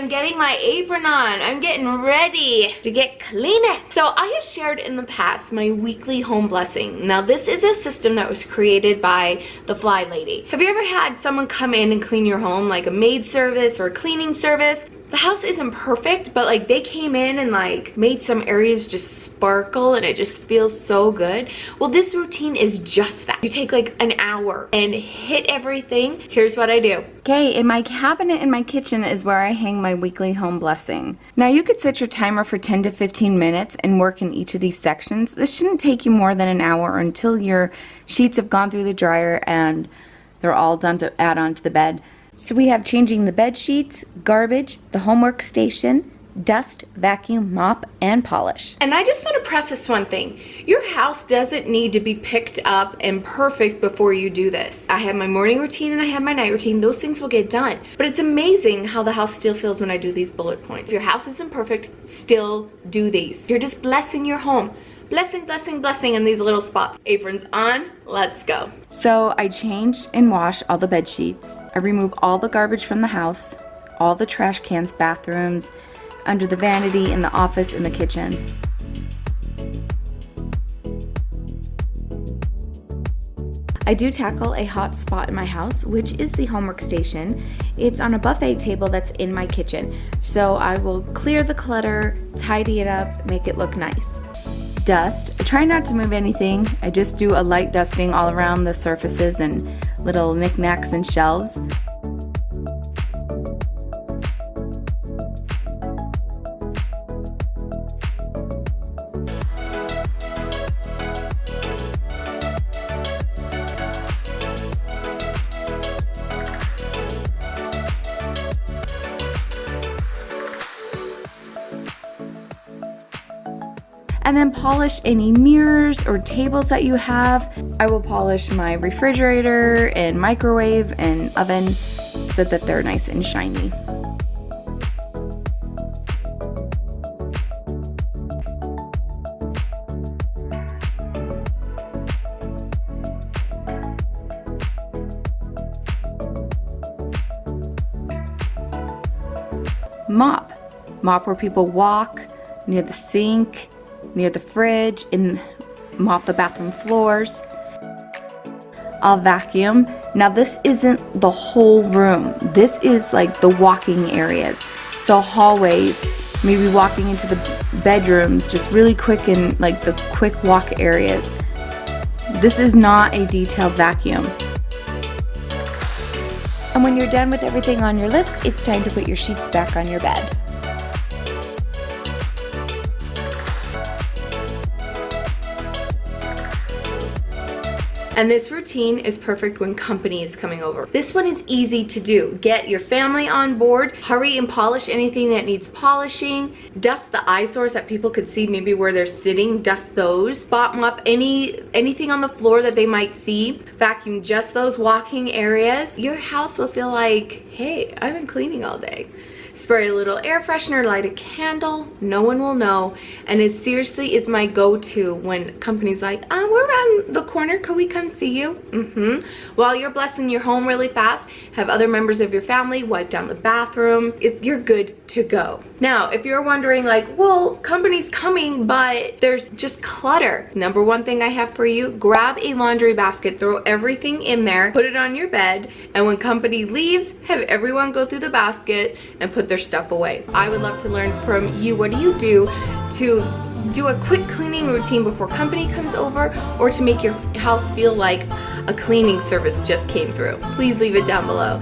I'm getting my apron on. I'm getting ready to get cleaning. So I have shared in the past my weekly home blessing. Now this is a system that was created by the Fly Lady. Have you ever had someone come in and clean your home, like a maid service or a cleaning service? The house isn't perfect, but like they came in and like made some areas just sparkle and it just feels so good. Well, this routine is just that. You take like an hour and hit everything. Here's what I do. Okay, in my cabinet in my kitchen is where I hang my weekly home blessing. Now you could set your timer for 10 to 15 minutes and work in each of these sections. This shouldn't take you more than an hour until your sheets have gone through the dryer and they're all done to add on to the bed. So we have changing the bed sheets, garbage, the homework station, dust, vacuum, mop, and polish. And I just want to preface one thing. Your house doesn't need to be picked up and perfect before you do this. I have my morning routine and I have my night routine. Those things will get done. But it's amazing how the house still feels when I do these bullet points. If your house isn't perfect, still do these. You're just blessing your home. Blessing, blessing, blessing in these little spots. Aprons on, let's go. So I change and wash all the bed sheets. I remove all the garbage from the house, all the trash cans, bathrooms, under the vanity, in the office, in the kitchen. I do tackle a hot spot in my house, which is the homework station. It's on a buffet table that's in my kitchen. So I will clear the clutter, tidy it up, make it look nice. Dust. I try not to move anything. I just do a light dusting all around the surfaces and little knickknacks and shelves. And then polish any mirrors or tables that you have. I will polish my refrigerator and microwave and oven so that they're nice and shiny. Mop. Mop where people walk, near the sink, near the fridge, and mop the bathroom floors. I'll vacuum. Now this isn't the whole room. This is like the walking areas. So hallways, maybe walking into the bedrooms just really quick in like the quick walk areas. This is not a detailed vacuum. And when you're done with everything on your list, it's time to put your sheets back on your bed. And this routine is perfect when company is coming over. This one is easy to do. Get your family on board, hurry and polish anything that needs polishing, dust the eyesores that people could see maybe where they're sitting, dust those, spot mop anything on the floor that they might see, vacuum just those walking areas. Your house will feel like, hey, I've been cleaning all day. Spray a little air freshener, light a candle, no one will know. And it seriously is my go-to when company's like, we're around the corner, could we come see you? While you're blessing your home really fast, have other members of your family wipe down the bathroom. You're good to go. Now, if you're wondering like, well, company's coming, but there's just clutter. Number one thing I have for you, grab a laundry basket, throw everything in there, put it on your bed, and when company leaves, have everyone go through the basket and put their stuff away. I would love to learn from you. What do you do to do a quick cleaning routine before company comes over, or to make your house feel like a cleaning service just came through? Please leave it down below.